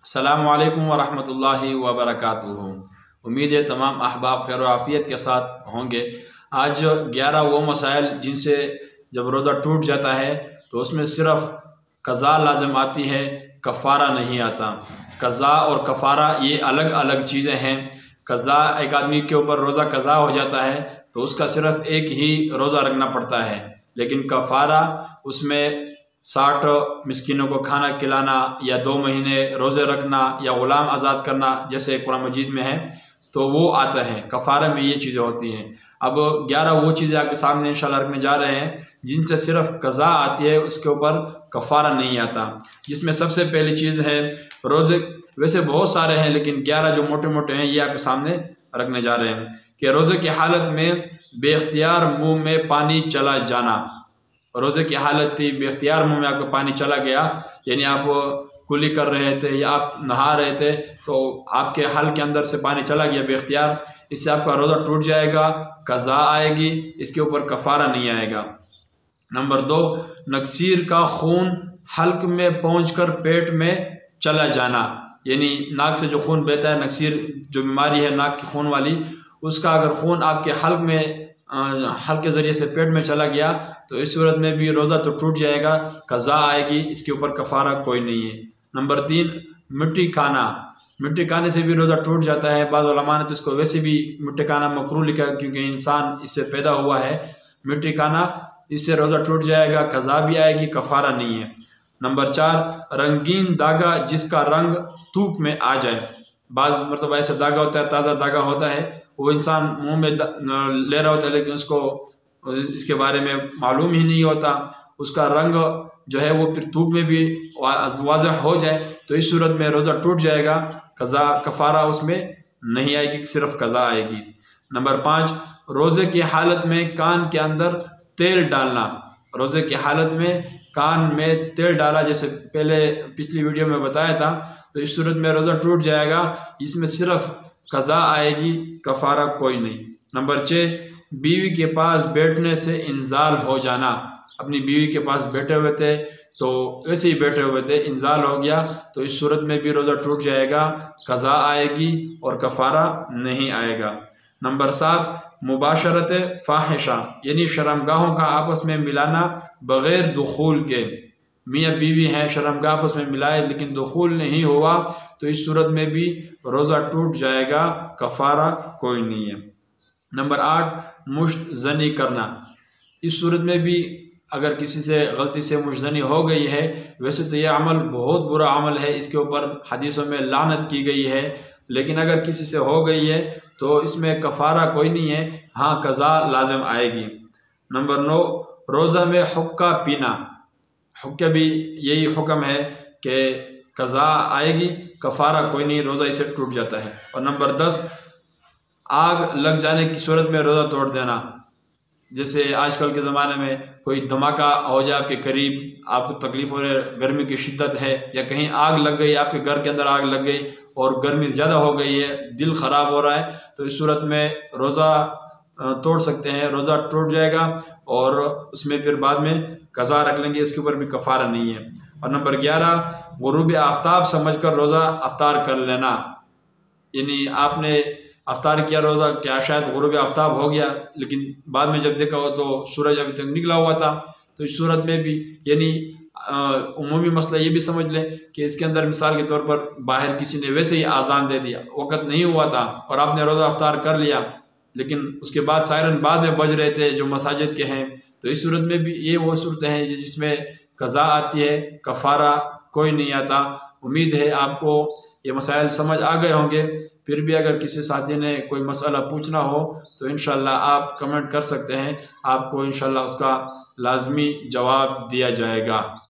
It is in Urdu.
السلام علیکم ورحمۃ اللہ وبرکاتہ۔ امید ہے تمام احباب خیر و عافیت کے ساتھ ہوں گے۔ آج 11 وہ مسائل جن سے جب روزہ ٹوٹ جاتا ہے تو اس میں صرف قضا لازم آتی ہے، کفارہ نہیں آتا۔ قضا اور کفارہ یہ الگ الگ چیزیں ہیں۔ قضا ایک آدمی کے اوپر روزہ قضا ہو جاتا ہے تو اس کا صرف ایک ہی روزہ رکھنا پڑتا ہے، لیکن کفارہ اس میں 60 مسکینوں کو کھانا کھلانا یا 2 مہینے روزے رکھنا یا غلام آزاد کرنا جیسے قرآن مجید میں ہے تو وہ آتا ہے۔ کفارہ میں یہ چیزیں ہوتی ہیں۔ اب 11 وہ چیزیں آپ کے سامنے انشاءاللہ رکھنے جا رہے ہیں جن سے صرف قضا آتی ہے، اس کے اوپر کفارہ نہیں آتا۔ جس میں سب سے پہلی چیز ہے روزے۔ ویسے بہت سارے ہیں لیکن 11 جو موٹے موٹے ہیں یہ آپ کے سامنے رکھنے جا رہے ہیں کہ روزے کی حالت میں بے اختیار منہ میں پانی چلا جانا۔ روزے کی حالت تھی، بے اختیار منہ میں آپ کو پانی چلا گیا، یعنی آپ کلی کر رہے تھے یا آپ نہا رہے تھے تو آپ کے حلق کے اندر سے پانی چلا گیا بے اختیار، اس سے آپ کا روزہ ٹوٹ جائے گا، قضا آئے گی، اس کے اوپر کفارہ نہیں آئے گا۔ نمبر 2، نکسیر کا خون حلق میں پہنچ کر پیٹ میں چلا جانا، یعنی ناک سے جو خون بہتا ہے، نکسیر جو بیماری ہے ناک کی خون والی، اس کا اگر خون آپ کے حلق کے ذریعے سے پیٹ میں چلا گیا تو اس صورت میں بھی روزہ تو ٹوٹ جائے گا، قضا آئے گی، اس کے اوپر کفارہ کوئی نہیں ہے۔ نمبر 3، مٹی کھانا۔ مٹی کھانے سے بھی روزہ ٹوٹ جاتا ہے۔ بعض علماء نے تو اس کو ویسے بھی مٹی کھانا مکروہ لکھا کیونکہ انسان اس سے پیدا ہوا ہے۔ مٹی کھانا، اس سے روزہ ٹوٹ جائے گا، قضا بھی آئے گی، کفارہ نہیں ہے۔ نمبر 4، رنگین داغا جس کا رنگ تھوک میں آ جائے۔ بعض مرتبہ ایسا داغا ہوتا ہے، تازہ داغا ہوتا ہے، وہ انسان منہ میں لے رہا ہوتا ہے لیکن اس کو اس کے بارے میں معلوم ہی نہیں ہوتا، اس کا رنگ جو ہے وہ پھر تھوک میں بھی واضح ہو جائے تو اس صورت میں روزہ ٹوٹ جائے گا، قضا کفارہ اس میں نہیں آئے گی، صرف قضا آئے گی۔ نمبر 5، روزے کی حالت میں کان کے اندر تیل ڈالنا۔ روزے کی حالت میں کان میں تیل ڈالا، جیسے پچھلی ویڈیو میں بتایا تھا، تو اس صورت میں روزہ ٹوٹ جائے گا، اس میں صرف قضا آئے گی، کفارہ کوئی نہیں۔ نمبر 6، بیوی کے پاس بیٹھنے سے انزال ہو جانا۔ اپنی بیوی کے پاس بیٹھے ہوئے تھے تو ویسے ہی بیٹھے ہوئے تھے، انزال ہو گیا تو اس صورت میں بھی روزہ ٹوٹ جائے گا، قضا آئے گی اور کفارہ نہیں آئے گا۔ نمبر 7، مباشرت فاحشہ، یعنی شرمگاہوں کا آپس میں ملانا بغیر دخول کے۔ میاں بیوی ہیں، شرمگاہ آپس میں ملائے لیکن دخول نہیں ہوا تو اس صورت میں بھی روزہ ٹوٹ جائے گا، کفارہ کوئی نہیں ہے۔ نمبر 8، مشت زنی کرنا۔ اس صورت میں بھی اگر کسی سے غلطی سے مشت زنی ہو گئی ہے، ویسے تو یہ عمل بہت برا عمل ہے، اس کے اوپر حدیثوں میں لعنت کی گئی ہے، لیکن اگر کسی سے ہو گئی ہے تو اس میں کفارہ کوئی نہیں ہے، ہاں قضا لازم آئے گی۔ نمبر 9، روزہ میں حقہ پینا۔ حقہ بھی یہی حکم ہے کہ قضا آئے گی، کفارہ کوئی نہیں، روزہ اسے ٹوٹ جاتا ہے۔ اور نمبر 10، آگ لگ جانے کی صورت میں روزہ توڑ دینا۔ جیسے آج کل کے زمانے میں کوئی دھماکہ ہو جائے آپ کے قریب، آپ کو تکلیف ہو رہی ہے، گرمی کی شدت ہے، یا کہیں آگ لگ گئی، آپ کے گھر کے اندر آگ لگ گئی اور گرمی زیادہ ہو گئی ہے، دل خراب ہو رہا ہے، تو اس صورت میں روزہ توڑ سکتے ہیں، روزہ ٹوٹ جائے گا اور اس میں پھر بعد میں قضا رکھ لیں گے، اس کے اوپر بھی کفارہ نہیں ہے۔ اور نمبر 11، غروب آفتاب سمجھ کر روزہ افطار کر لینا، یعنی آپ نے افطار کیا روزہ، کیا شاید غروب آفتاب ہو گیا لیکن بعد میں جب دیکھا ہو تو سورج ابھی تک نکلا ہوا تھا، تو اس صورت میں بھی یعنی عمومی مسئلہ یہ بھی سمجھ لیں کہ اس کے اندر مثال کے طور پر باہر کسی نے ویسے ہی آذان دے دیا، وقت نہیں ہوا تھا اور آپ نے روزہ افطار کر لیا، لیکن اس کے بعد سائرن بعد میں بج رہے تھے جو مساجد کے ہیں، تو اس صورت میں بھی یہ وہ صورتیں ہیں جس میں قضا آتی ہے، کفارہ کوئی نہیں آتا۔ امید ہے آپ کو یہ مسائل سمجھ آ گئے ہوں گے۔ پھر بھی اگر کسی ساتھی نے کوئی مسئلہ پوچھنا ہو تو انشاءاللہ آپ کمنٹ کر سکتے ہیں، آپ کو انشاءاللہ اس کا لازمی جواب دیا جائے گا۔